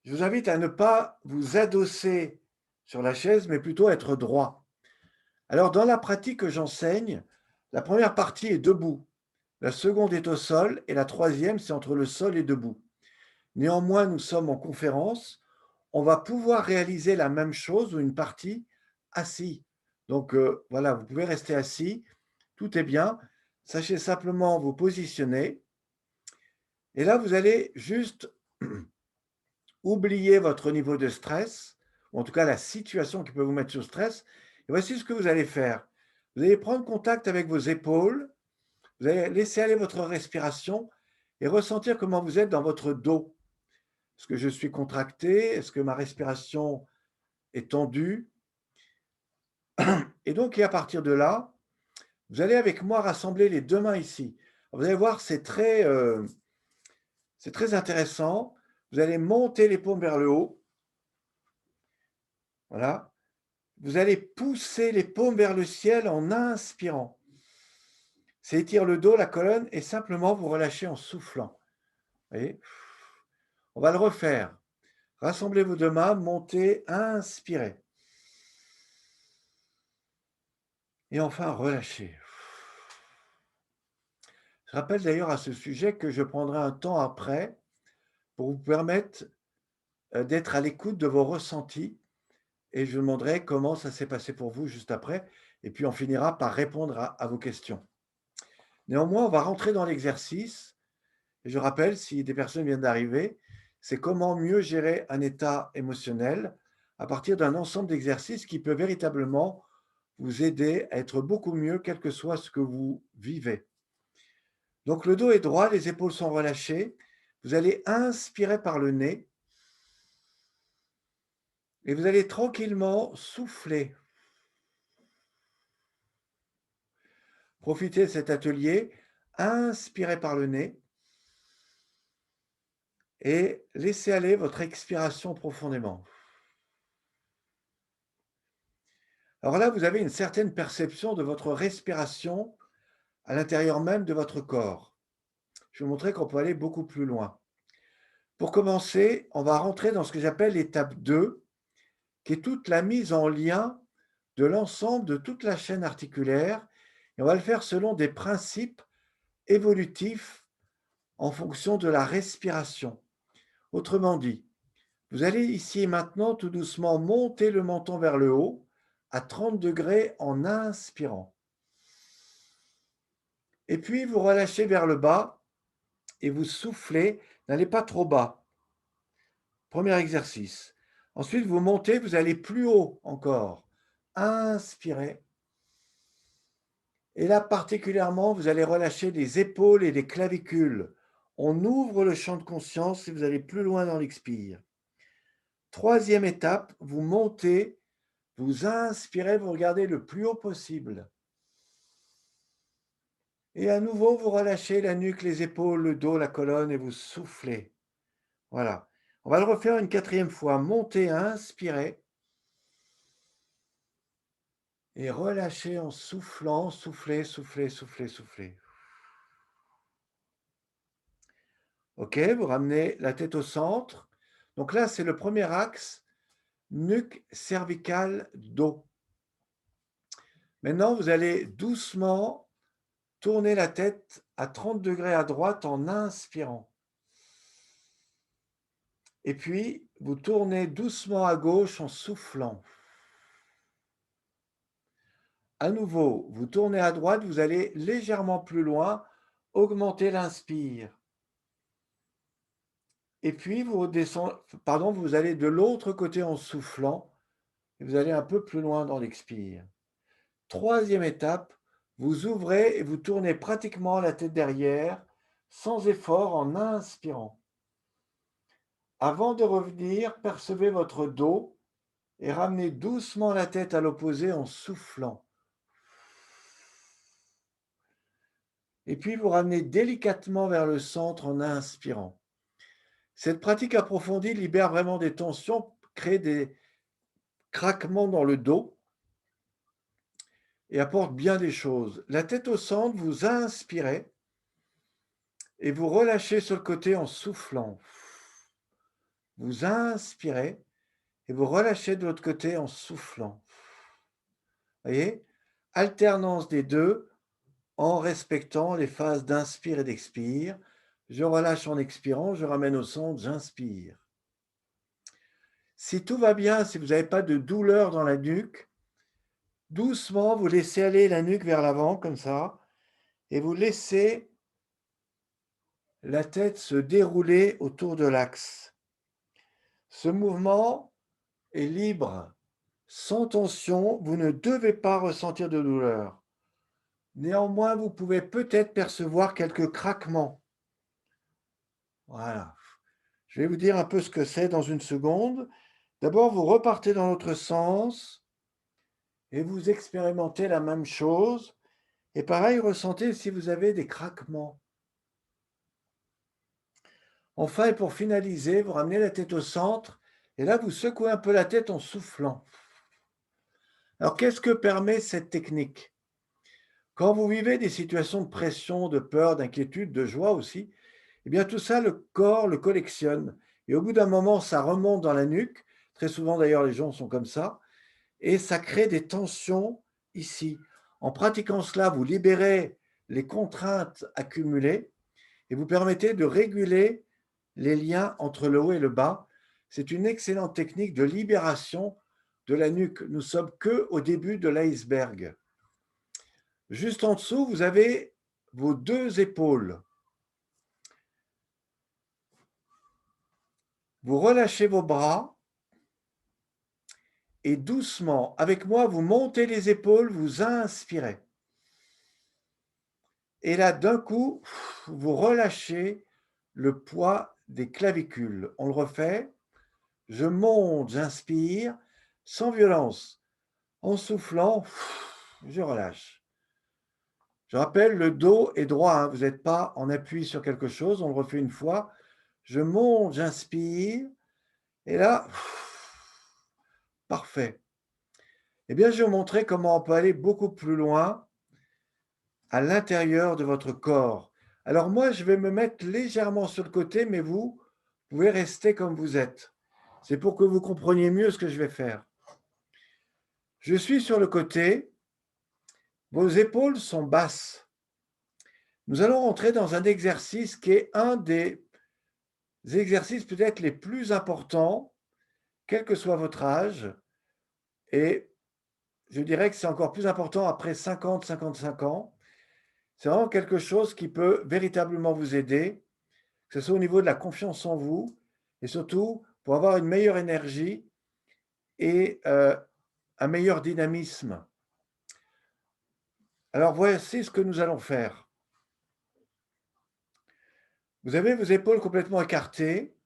je vous invite à ne pas vous adosser sur la chaise, mais plutôt être droit. Alors, dans la pratique que j'enseigne, la première partie est debout, la seconde est au sol et la troisième, c'est entre le sol et debout. Néanmoins, nous sommes en conférence, on va pouvoir réaliser la même chose ou une partie assis. Donc, voilà, vous pouvez rester assis, tout est bien. Sachez simplement vous positionner et là, vous allez juste oublier votre niveau de stress, ou en tout cas la situation qui peut vous mettre sous stress. Et voici ce que vous allez faire. Vous allez prendre contact avec vos épaules, vous allez laisser aller votre respiration et ressentir comment vous êtes dans votre dos. Est-ce que je suis contracté? Est-ce que ma respiration est tendue? Et donc, et à partir de là, vous allez avec moi rassembler les deux mains ici. Vous allez voir, c'est très intéressant. Vous allez monter les paumes vers le haut. Voilà. Vous allez pousser les paumes vers le ciel en inspirant. Ça étire le dos, la colonne et simplement vous relâchez en soufflant. Vous voyez? On va le refaire. Rassemblez vos deux mains, montez, inspirez. Et enfin, relâchez. Je rappelle d'ailleurs à ce sujet que je prendrai un temps après pour vous permettre d'être à l'écoute de vos ressentis et je vous demanderai comment ça s'est passé pour vous juste après. Et puis, on finira par répondre à vos questions. Néanmoins, on va rentrer dans l'exercice. Et je rappelle, si des personnes viennent d'arriver, c'est comment mieux gérer un état émotionnel à partir d'un ensemble d'exercices qui peut véritablement vous aider à être beaucoup mieux, quel que soit ce que vous vivez. Donc, le dos est droit, les épaules sont relâchées. Vous allez inspirer par le nez et vous allez tranquillement souffler. Profitez de cet atelier, inspirez par le nez et laissez aller votre expiration profondément. Alors là, vous avez une certaine perception de votre respiration à l'intérieur même de votre corps. Je vais vous montrer qu'on peut aller beaucoup plus loin. Pour commencer, on va rentrer dans ce que j'appelle l'étape 2, qui est toute la mise en lien de l'ensemble de toute la chaîne articulaire. Et on va le faire selon des principes évolutifs en fonction de la respiration. Autrement dit, vous allez ici et maintenant tout doucement monter le menton vers le haut à 30 degrés en inspirant. Et puis vous relâchez vers le bas et vous soufflez, n'allez pas trop bas. Premier exercice. Ensuite, vous montez, vous allez plus haut encore. Inspirez. Et là, particulièrement, vous allez relâcher les épaules et les clavicules. On ouvre le champ de conscience et vous allez plus loin dans l'expire. Troisième étape, vous montez, vous inspirez, vous regardez le plus haut possible. Et à nouveau, vous relâchez la nuque, les épaules, le dos, la colonne et vous soufflez. Voilà. On va le refaire une quatrième fois. Montez, inspirez. Et relâchez en soufflant, soufflez, soufflez, soufflez, soufflez. OK, vous ramenez la tête au centre. Donc là, c'est le premier axe, nuque, cervicale, dos. Maintenant, vous allez doucement tourner la tête à 30 degrés à droite en inspirant. Et puis, vous tournez doucement à gauche en soufflant. À nouveau, vous tournez à droite, vous allez légèrement plus loin, augmenter l'inspire. Et puis, vous allez de l'autre côté en soufflant, et vous allez un peu plus loin dans l'expire. Troisième étape, vous ouvrez et vous tournez pratiquement la tête derrière, sans effort, en inspirant. Avant de revenir, percevez votre dos et ramenez doucement la tête à l'opposé en soufflant. Et puis, vous ramenez délicatement vers le centre en inspirant. Cette pratique approfondie libère vraiment des tensions, crée des craquements dans le dos et apporte bien des choses. La tête au centre, vous inspirez et vous relâchez sur le côté en soufflant. Vous inspirez et vous relâchez de l'autre côté en soufflant. Voyez? Alternance des deux en respectant les phases d'inspire et d'expire. Je relâche en expirant, je ramène au centre, j'inspire. Si tout va bien, si vous n'avez pas de douleur dans la nuque, doucement, vous laissez aller la nuque vers l'avant, comme ça, et vous laissez la tête se dérouler autour de l'axe. Ce mouvement est libre, sans tension, vous ne devez pas ressentir de douleur. Néanmoins, vous pouvez peut-être percevoir quelques craquements. Voilà. Je vais vous dire un peu ce que c'est dans une seconde. D'abord, vous repartez dans l'autre sens et vous expérimentez la même chose. Et pareil, ressentez si vous avez des craquements. Enfin, et pour finaliser, vous ramenez la tête au centre et là, vous secouez un peu la tête en soufflant. Alors, qu'est-ce que permet cette technique? Quand vous vivez des situations de pression, de peur, d'inquiétude, de joie aussi, eh bien tout ça, le corps le collectionne Et au bout d'un moment, ça remonte dans la nuque. Très souvent, d'ailleurs, les gens sont comme ça. Et ça crée des tensions ici. En pratiquant cela, vous libérez les contraintes accumulées et vous permettez de réguler les liens entre le haut et le bas. C'est une excellente technique de libération de la nuque. Nous sommes qu'au début de l'iceberg. Juste en dessous, vous avez vos deux épaules. Vous relâchez vos bras et doucement, avec moi, vous montez les épaules, vous inspirez. Et là, d'un coup, vous relâchez le poids des clavicules. On le refait. Je monte, j'inspire, sans violence. En soufflant, je relâche. Je rappelle, le dos est droit, hein, vous n'êtes pas en appui sur quelque chose. On le refait une fois. Je monte, j'inspire. Et là, parfait. Eh bien, je vais vous montrer comment on peut aller beaucoup plus loin à l'intérieur de votre corps. Alors moi, je vais me mettre légèrement sur le côté, mais vous pouvez rester comme vous êtes. C'est pour que vous compreniez mieux ce que je vais faire. Je suis sur le côté. Vos épaules sont basses. Nous allons rentrer dans un exercice qui est un des exercices peut-être les plus importants, quel que soit votre âge. Et je dirais que c'est encore plus important après 50-55 ans. C'est vraiment quelque chose qui peut véritablement vous aider, que ce soit au niveau de la confiance en vous et surtout pour avoir une meilleure énergie et un meilleur dynamisme. Alors voici ce que nous allons faire. Vous avez vos épaules complètement écartées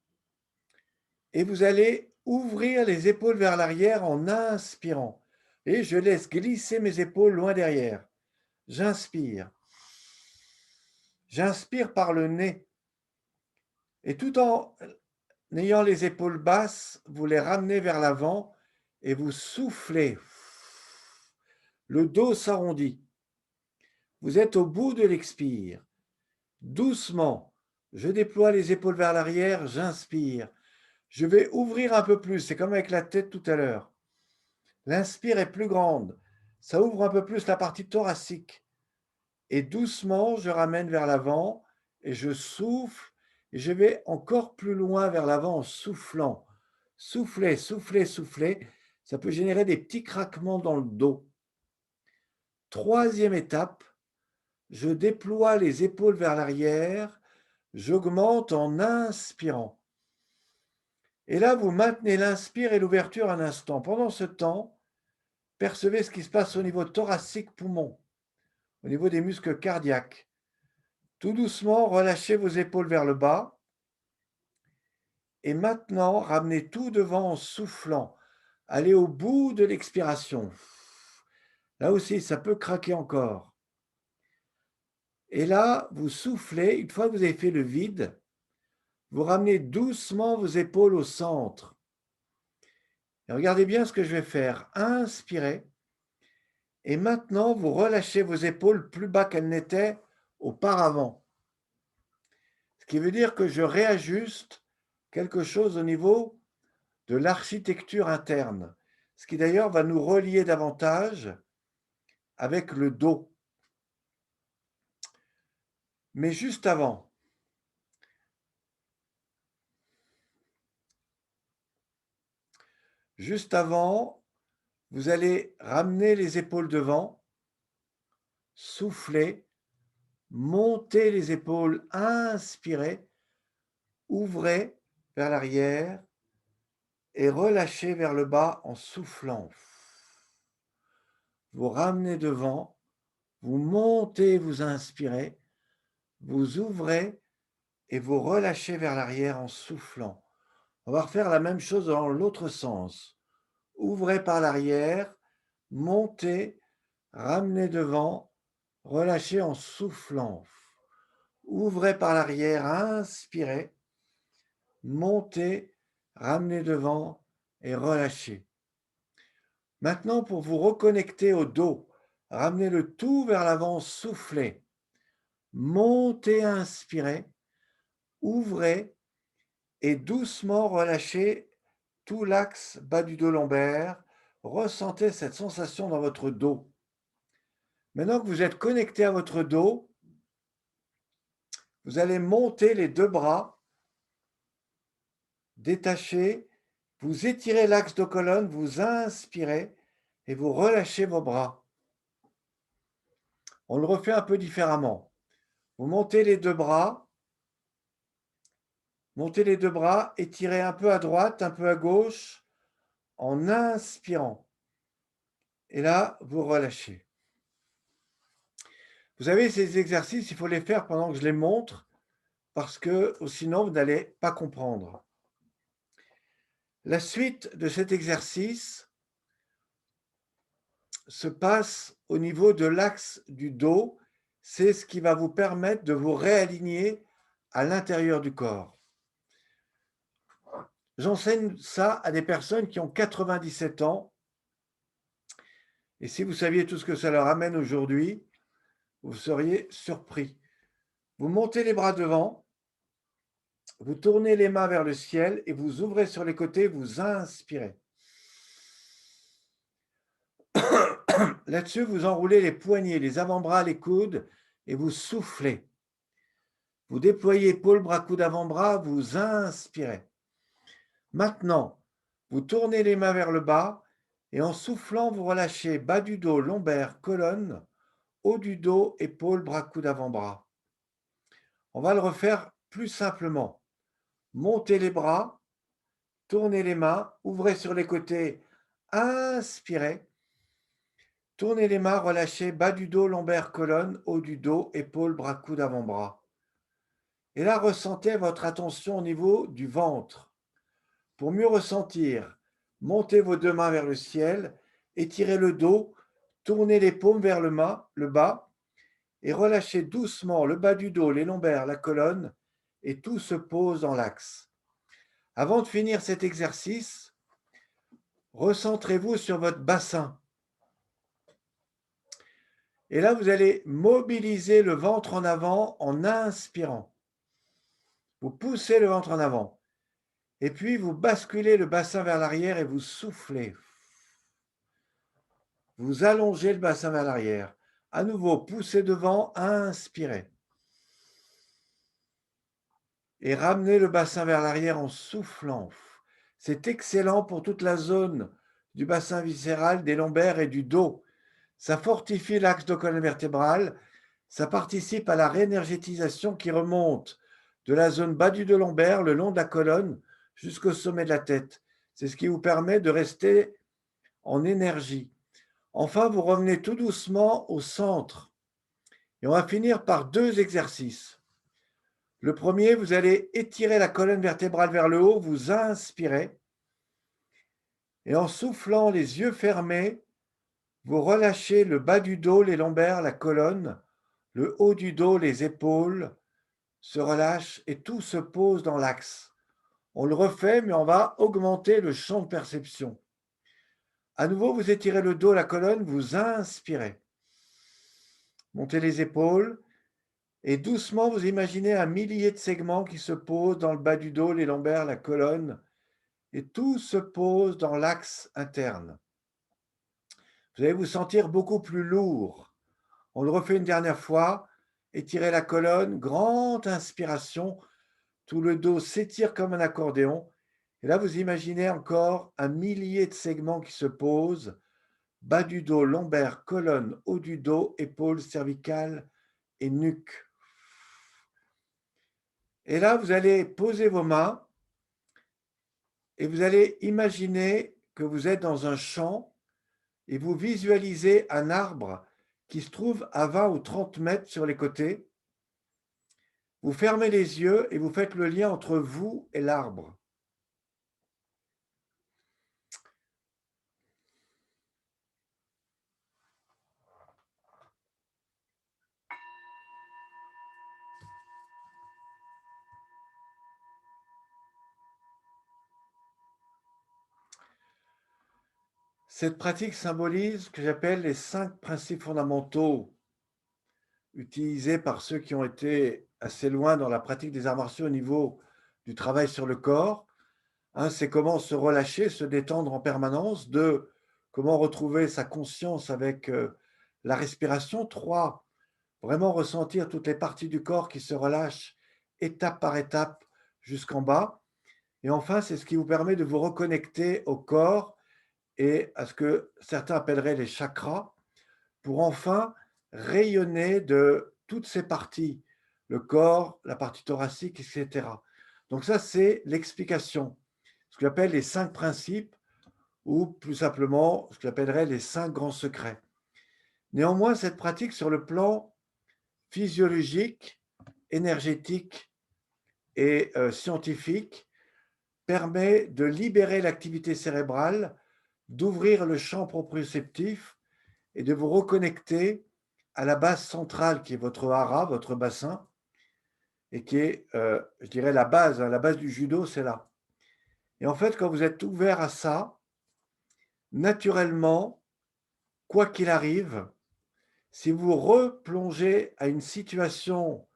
et vous allez ouvrir les épaules vers l'arrière en inspirant. Et je laisse glisser mes épaules loin derrière. J'inspire. J'inspire par le nez. Et tout en ayant les épaules basses, vous les ramenez vers l'avant et vous soufflez. Le dos s'arrondit. Vous êtes au bout de l'expire. Doucement, je déploie les épaules vers l'arrière, j'inspire. Je vais ouvrir un peu plus, c'est comme avec la tête tout à l'heure. L'inspire est plus grande, ça ouvre un peu plus la partie thoracique. Et doucement, je ramène vers l'avant et je souffle et je vais encore plus loin vers l'avant en soufflant. Soufflez, soufflez, soufflez. Ça peut générer des petits craquements dans le dos. Troisième étape, je déploie les épaules vers l'arrière, j'augmente en inspirant. Et là, vous maintenez l'inspire et l'ouverture un instant. Pendant ce temps, percevez ce qui se passe au niveau thoracique-poumon, au niveau des muscles cardiaques. Tout doucement, relâchez vos épaules vers le bas. Et maintenant, ramenez tout devant en soufflant. Allez au bout de l'expiration. Là aussi, ça peut craquer encore. Et là, vous soufflez. Une fois que vous avez fait le vide, vous ramenez doucement vos épaules au centre. Et regardez bien ce que je vais faire. Inspirez. Et maintenant, vous relâchez vos épaules plus bas qu'elles n'étaient auparavant. Ce qui veut dire que je réajuste quelque chose au niveau de l'architecture interne. Ce qui d'ailleurs va nous relier davantage avec le dos. Mais juste avant, vous allez ramener les épaules devant, souffler, monter les épaules, inspirez, ouvrez vers l'arrière et relâchez vers le bas en soufflant. Vous ramenez devant, vous montez, vous inspirez, vous ouvrez et vous relâchez vers l'arrière en soufflant. On va refaire la même chose dans l'autre sens. Ouvrez par l'arrière, montez, ramenez devant, relâchez en soufflant. Ouvrez par l'arrière, inspirez, montez, ramenez devant et relâchez. Maintenant, pour vous reconnecter au dos, ramenez le tout vers l'avant, soufflez. Montez, inspirez, ouvrez et doucement relâchez tout l'axe bas du dos lombaire. Ressentez cette sensation dans votre dos. Maintenant que vous êtes connecté à votre dos, vous allez monter les deux bras, détacher, vous étirez l'axe de colonne, vous inspirez et vous relâchez vos bras. On le refait un peu différemment. Vous montez les deux bras, étirez un peu à droite, un peu à gauche, en inspirant. Et là, vous relâchez. Vous savez, ces exercices, il faut les faire pendant que je les montre, parce que sinon, vous n'allez pas comprendre. La suite de cet exercice se passe au niveau de l'axe du dos. C'est ce qui va vous permettre de vous réaligner à l'intérieur du corps. J'enseigne ça à des personnes qui ont 97 ans. Et si vous saviez tout ce que ça leur amène aujourd'hui, vous seriez surpris. Vous montez les bras devant, vous tournez les mains vers le ciel et vous ouvrez sur les côtés, vous inspirez. Là-dessus, vous enroulez les poignets, les avant-bras, les coudes et vous soufflez. Vous déployez épaules, bras, coudes, avant-bras, vous inspirez. Maintenant, vous tournez les mains vers le bas et en soufflant, vous relâchez bas du dos, lombaire, colonne, haut du dos, épaules, bras, coudes, avant-bras. On va le refaire plus simplement. Montez les bras, tournez les mains, ouvrez sur les côtés, inspirez. Tournez les mains, relâchez bas du dos, lombaire, colonne, haut du dos, épaules, bras, coudes, avant-bras. Et là, ressentez votre attention au niveau du ventre. Pour mieux ressentir, montez vos deux mains vers le ciel, étirez le dos, tournez les paumes vers le bas et relâchez doucement le bas du dos, les lombaires, la colonne et tout se pose dans l'axe. Avant de finir cet exercice, recentrez-vous sur votre bassin. Et là, vous allez mobiliser le ventre en avant en inspirant. Vous poussez le ventre en avant. Et puis, vous basculez le bassin vers l'arrière et vous soufflez. Vous allongez le bassin vers l'arrière. À nouveau, poussez devant, inspirez. Et ramenez le bassin vers l'arrière en soufflant. C'est excellent pour toute la zone du bassin viscéral, des lombaires et du dos. Ça fortifie l'axe de colonne vertébrale. Ça participe à la réénergétisation qui remonte de la zone bas du dos lombaire, le long de la colonne, jusqu'au sommet de la tête. C'est ce qui vous permet de rester en énergie. Enfin, vous revenez tout doucement au centre. Et on va finir par deux exercices. Le premier, vous allez étirer la colonne vertébrale vers le haut, vous inspirez. Et en soufflant les yeux fermés, vous relâchez le bas du dos, les lombaires, la colonne, le haut du dos, les épaules se relâchent et tout se pose dans l'axe. On le refait, mais on va augmenter le champ de perception. À nouveau, vous étirez le dos, la colonne, vous inspirez. Montez les épaules et doucement, vous imaginez un millier de segments qui se posent dans le bas du dos, les lombaires, la colonne, et tout se pose dans l'axe interne. Vous allez vous sentir beaucoup plus lourd. On le refait une dernière fois. Étirez la colonne, grande inspiration. Tout le dos s'étire comme un accordéon. Et là, vous imaginez encore un millier de segments qui se posent. Bas du dos, lombaire, colonne, haut du dos, épaules, cervicales et nuque. Et là, vous allez poser vos mains et vous allez imaginer que vous êtes dans un champ et vous visualisez un arbre qui se trouve à 20 ou 30 mètres sur les côtés. Vous fermez les yeux et vous faites le lien entre vous et l'arbre. Cette pratique symbolise ce que j'appelle les 5 principes fondamentaux utilisés par ceux qui ont été assez loin dans la pratique des arts martiaux au niveau du travail sur le corps. 1, c'est comment se relâcher, se détendre en permanence. 2, comment retrouver sa conscience avec la respiration. 3, vraiment ressentir toutes les parties du corps qui se relâchent étape par étape jusqu'en bas. Et enfin, c'est ce qui vous permet de vous reconnecter au corps et à ce que certains appelleraient les chakras, pour enfin rayonner de toutes ces parties, le corps, la partie thoracique, etc. Donc ça, c'est l'explication, ce qu'on appelle les 5 principes, ou plus simplement, ce qu'on appellerait les 5 grands secrets. Néanmoins, cette pratique sur le plan physiologique, énergétique et scientifique permet de libérer l'activité cérébrale, d'ouvrir le champ proprioceptif et de vous reconnecter à la base centrale qui est votre hara, votre bassin, et qui est, je dirais, la base du judo, c'est là. Et en fait, quand vous êtes ouvert à ça, naturellement, quoi qu'il arrive, si vous replongez à une situation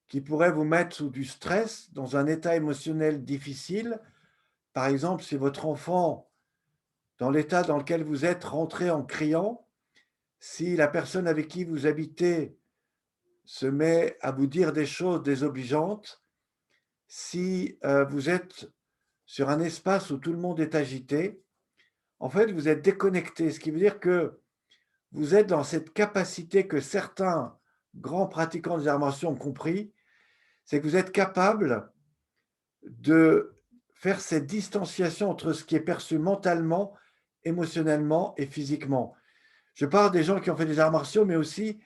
qui pourrait vous mettre sous du stress, dans un état émotionnel difficile, par exemple, si votre enfant, dans l'état dans lequel vous êtes, rentré en criant, si la personne avec qui vous habitez se met à vous dire des choses désobligeantes, si vous êtes sur un espace où tout le monde est agité, en fait, vous êtes déconnecté, ce qui veut dire que vous êtes dans cette capacité que certains grands pratiquants des arts martiaux ont compris, c'est que vous êtes capable de faire cette distanciation entre ce qui est perçu mentalement, émotionnellement et physiquement. Je parle des gens qui ont fait des arts martiaux, mais aussi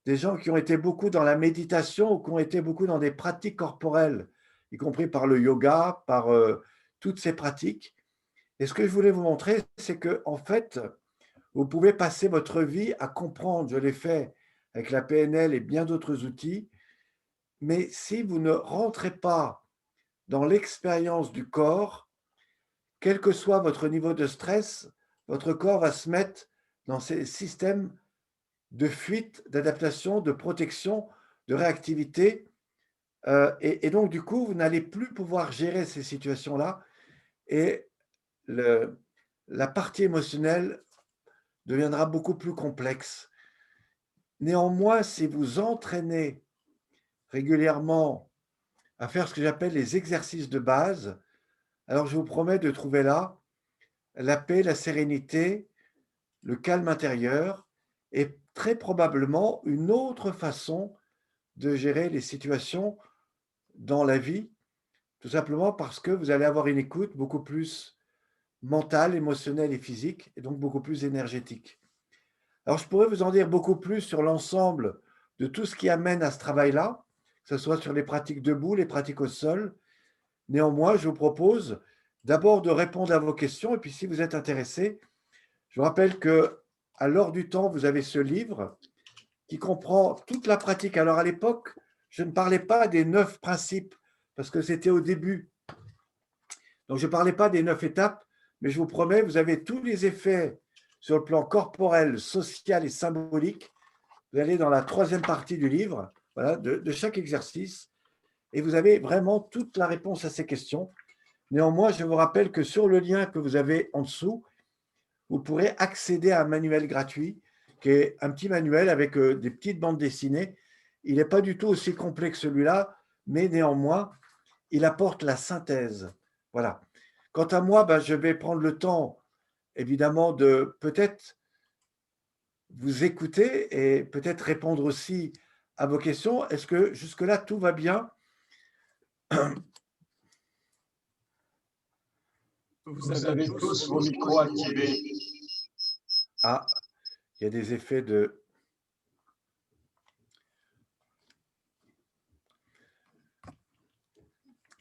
des gens qui ont été beaucoup dans la méditation ou qui ont été beaucoup dans des pratiques corporelles, y compris par le yoga, par toutes ces pratiques. Et ce que je voulais vous montrer, c'est que en fait, vous pouvez passer votre vie à comprendre, je l'ai fait avec la PNL et bien d'autres outils, mais si vous ne rentrez pas dans l'expérience du corps, quel que soit votre niveau de stress, votre corps va se mettre dans ces systèmes de fuite, d'adaptation, de protection, de réactivité. Et donc, du coup, vous n'allez plus pouvoir gérer ces situations-là et la partie émotionnelle deviendra beaucoup plus complexe. Néanmoins, si vous entraînez régulièrement à faire ce que j'appelle les exercices de base, alors je vous promets de trouver là la paix, la sérénité, le calme intérieur et très probablement une autre façon de gérer les situations dans la vie, tout simplement parce que vous allez avoir une écoute beaucoup plus mentale, émotionnelle et physique, et donc beaucoup plus énergétique. Alors, je pourrais vous en dire beaucoup plus sur l'ensemble de tout ce qui amène à ce travail-là, que ce soit sur les pratiques debout, les pratiques au sol. Néanmoins, je vous propose d'abord de répondre à vos questions, et puis si vous êtes intéressé, je vous rappelle que à l'heure du temps, vous avez ce livre qui comprend toute la pratique. Alors, à l'époque, je ne parlais pas des 9 principes, parce que c'était au début. Donc, je ne parlais pas des 9 étapes, mais je vous promets, vous avez tous les effets sur le plan corporel, social et symbolique. Vous allez dans la 3e partie du livre, voilà, de chaque exercice, et vous avez vraiment toute la réponse à ces questions. Néanmoins, je vous rappelle que sur le lien que vous avez en dessous, vous pourrez accéder à un manuel gratuit, qui est un petit manuel avec des petites bandes dessinées. Il n'est pas du tout aussi complet que celui-là, mais néanmoins, il apporte la synthèse. Voilà. Quant à moi, je vais prendre le temps, évidemment, de peut-être vous écouter et peut-être répondre aussi à vos questions. Est-ce que jusque-là, tout va bien? Vous avez tous vos micros activés. Ah, il y a des effets de…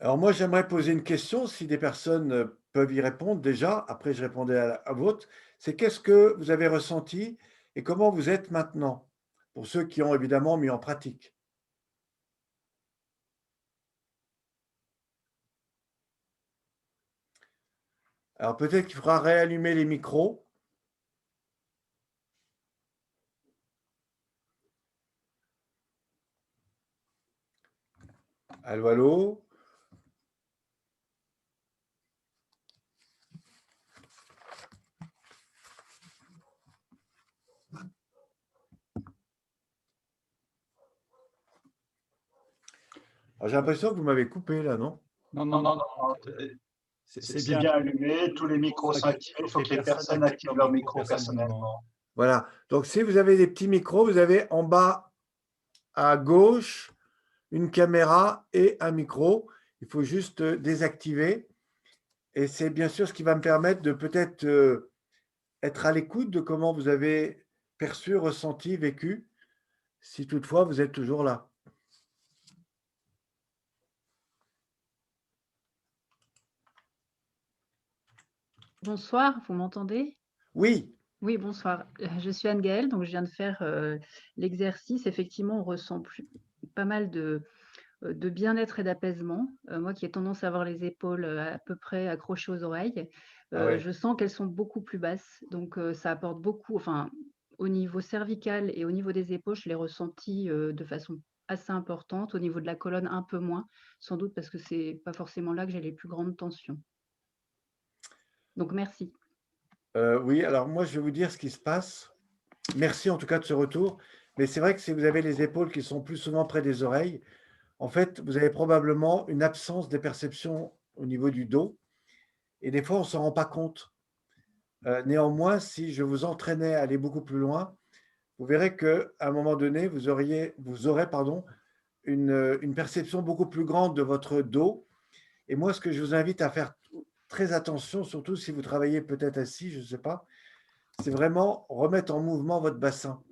Alors moi, j'aimerais poser une question, si des personnes peuvent y répondre déjà, après je répondrai à votre, c'est qu'est-ce que vous avez ressenti et comment vous êtes maintenant, pour ceux qui ont évidemment mis en pratique. Alors peut-être qu'il faudra réallumer les micros. Allô, allô? Alors, j'ai l'impression que vous m'avez coupé là, non? Non, non, Non, non, non, non, c'est c'est bien. bien allumé, tous les micros sont activés, il faut que les personnes activent leur micro personnellement. Voilà. Donc, si vous avez des petits micros, vous avez en bas à gauche une caméra et un micro. Il faut juste désactiver. Et c'est bien sûr ce qui va me permettre de peut-être être à l'écoute de comment vous avez perçu, ressenti, vécu, si toutefois vous êtes toujours là. Bonsoir, vous m'entendez? Oui, Oui, bonsoir. Je suis Anne-Gaëlle, donc je viens de faire l'exercice. Effectivement, on ressent pas mal de bien-être et d'apaisement. Moi qui ai tendance à avoir les épaules à peu près accrochées aux oreilles, ah ouais. je sens qu'elles sont beaucoup plus basses. Donc ça apporte beaucoup, enfin, au niveau cervical et au niveau des épaules, je l'ai ressenti de façon assez importante. Au niveau de la colonne, un peu moins, sans doute parce que c'est pas forcément là que j'ai les plus grandes tensions. Donc merci. Oui, alors moi, je vais vous dire ce qui se passe. Merci en tout cas de ce retour. Mais c'est vrai que si vous avez les épaules qui sont plus souvent près des oreilles, en fait, vous avez probablement une absence des perceptions au niveau du dos. Et des fois, on ne s'en rend pas compte. Néanmoins, si je vous entraînais à aller beaucoup plus loin, vous verrez qu'à un moment donné, vous aurez une perception beaucoup plus grande de votre dos. Et moi, ce que je vous invite à faire très attention, surtout si vous travaillez peut-être assis, je ne sais pas, c'est vraiment remettre en mouvement votre bassin.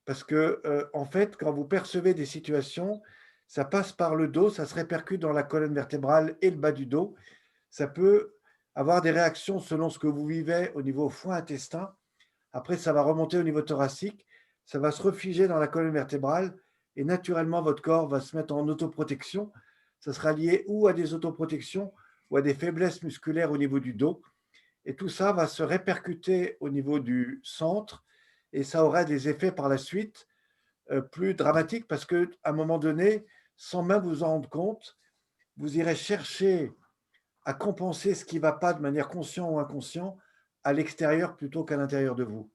Parce que, en fait, quand vous percevez des situations, ça passe par le dos, ça se répercute dans la colonne vertébrale et le bas du dos. Ça peut avoir des réactions selon ce que vous vivez au niveau foie-intestin. Après, ça va remonter au niveau thoracique, ça va se refiger dans la colonne vertébrale et naturellement, votre corps va se mettre en autoprotection. Ça sera lié ou à des autoprotections ou à des faiblesses musculaires au niveau du dos. Et tout ça va se répercuter au niveau du centre et ça aura des effets par la suite plus dramatiques parce qu'à un moment donné, sans même vous en rendre compte, vous irez chercher à compenser ce qui ne va pas de manière consciente ou inconsciente à l'extérieur plutôt qu'à l'intérieur de vous.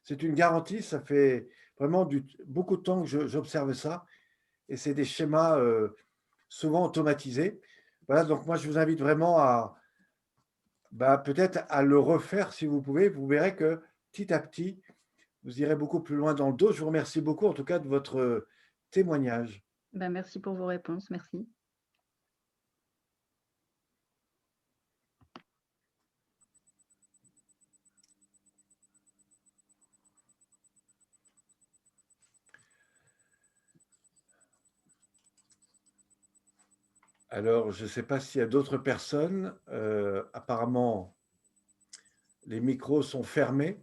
C'est une garantie, ça fait vraiment beaucoup de temps que j'observe ça et c'est des schémas souvent automatisés. Voilà, donc moi je vous invite vraiment à peut-être à le refaire si vous pouvez. Vous verrez que petit à petit, vous irez beaucoup plus loin dans le dos. Je vous remercie beaucoup en tout cas de votre témoignage. Ben, merci pour vos réponses, merci. Alors, je ne sais pas s'il y a d'autres personnes. Apparemment, les micros sont fermés.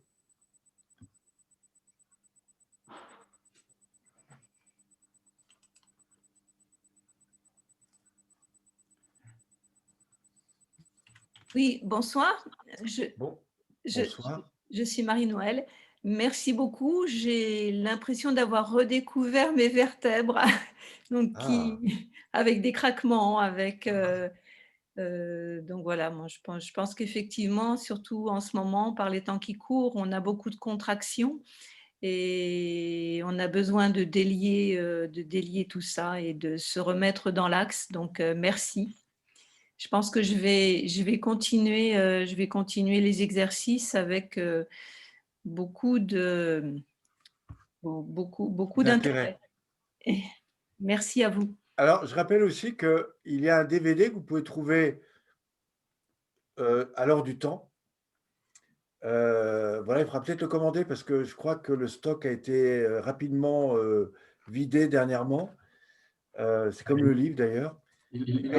Oui, bonsoir. Bon, Je, bonsoir. je suis Marie-Noël. Merci beaucoup. J'ai l'impression d'avoir redécouvert mes vertèbres, donc avec des craquements, donc voilà, moi je pense qu'effectivement, surtout en ce moment, par les temps qui courent, on a beaucoup de contractions et on a besoin de délier tout ça et de se remettre dans l'axe. Donc merci. Je pense que je vais continuer les exercices avec beaucoup d'intérêt. Merci à vous. Alors, je rappelle aussi qu'il y a un DVD que vous pouvez trouver à l'heure du temps. Voilà, il faudra peut-être le commander parce que je crois que le stock a été rapidement vidé dernièrement. C'est comme le livre d'ailleurs. Et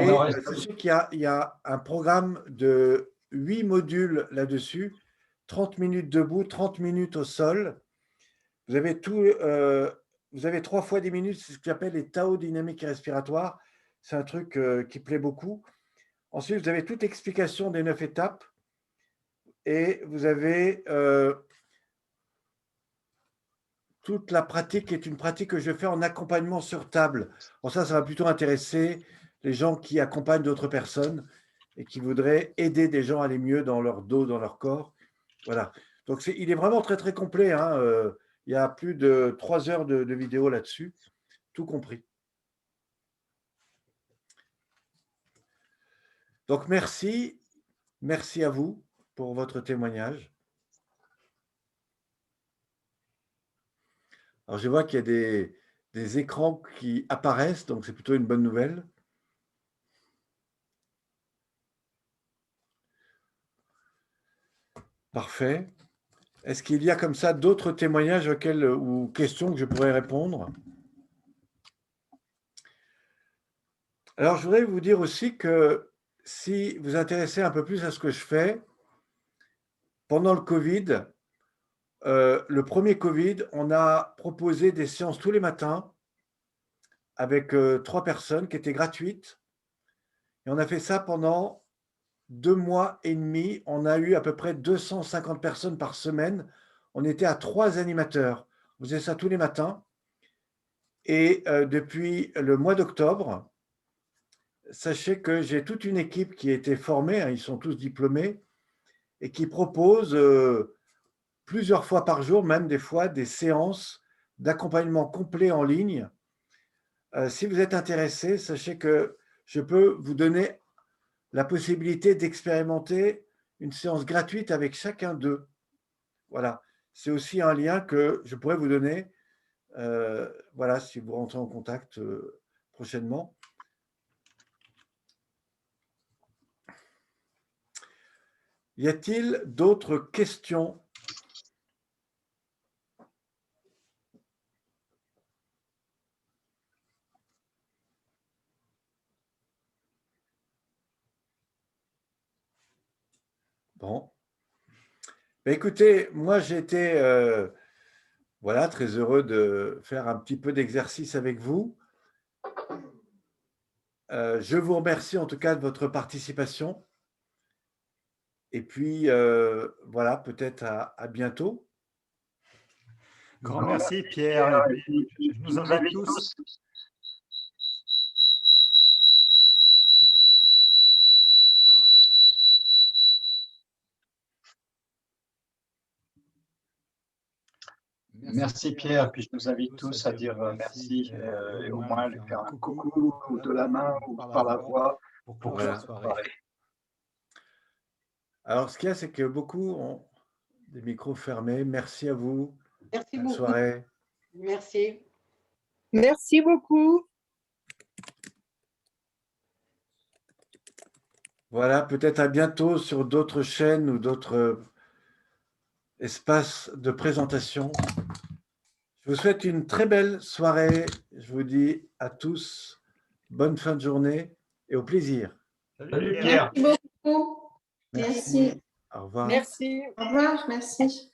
sachez qu'il y a un programme de 8 modules là-dessus, 30 minutes debout, 30 minutes au sol. Vous avez 3 fois 10 minutes, c'est ce que j'appelle les Tao dynamiques et respiratoires. C'est un truc qui plaît beaucoup. Ensuite, vous avez toute l'explication des 9 étapes. Et vous avez toute la pratique qui est une pratique que je fais en accompagnement sur table. Bon, ça va plutôt intéresser les gens qui accompagnent d'autres personnes et qui voudraient aider des gens à aller mieux dans leur dos, dans leur corps. Voilà. Donc, il est vraiment très, très complet. Hein. Il y a plus de 3 heures de vidéo là-dessus, tout compris. Donc, merci à vous pour votre témoignage. Alors, je vois qu'il y a des écrans qui apparaissent, donc c'est plutôt une bonne nouvelle. Parfait. Est-ce qu'il y a comme ça d'autres témoignages ou questions que je pourrais répondre? Alors, je voudrais vous dire aussi que si vous intéressez un peu plus à ce que je fais, pendant le Covid, le premier Covid, on a proposé des séances tous les matins avec 3 personnes qui étaient gratuites. Et on a fait ça pendant 2 mois et demi. On a eu à peu près 250 personnes par semaine. On était à 3 animateurs. On faisait ça tous les matins. Et depuis le mois d'octobre, sachez que j'ai toute une équipe qui a été formée, hein, ils sont tous diplômés, et qui propose plusieurs fois par jour, même des fois, des séances d'accompagnement complet en ligne. Si vous êtes intéressé, sachez que je peux vous donner la possibilité d'expérimenter une séance gratuite avec chacun d'eux. Voilà, c'est aussi un lien que je pourrais vous donner, voilà, si vous rentrez en contact prochainement. Y a-t-il d'autres questions? Bon. Ben, écoutez, moi j'ai été voilà, très heureux de faire un petit peu d'exercice avec vous. Je vous remercie en tout cas de votre participation. Et puis, voilà, peut-être à bientôt. Grand merci, Pierre. Et puis, je nous invite tous. Merci Pierre, puis je nous invite tous à dire merci et au moins lui faire un coucou ou de la main ou par la voix pour clore la soirée. Alors, ce qu'il y a, c'est que beaucoup ont des micros fermés. Merci à vous. Merci Bonne beaucoup. soirée. Merci. Merci beaucoup. Voilà, peut-être à bientôt sur d'autres chaînes ou d'autres espaces de présentation. Je vous souhaite une très belle soirée. Je vous dis à tous bonne fin de journée et au plaisir. Salut Pierre. Merci beaucoup. Merci. Au revoir. Merci. Au revoir, merci.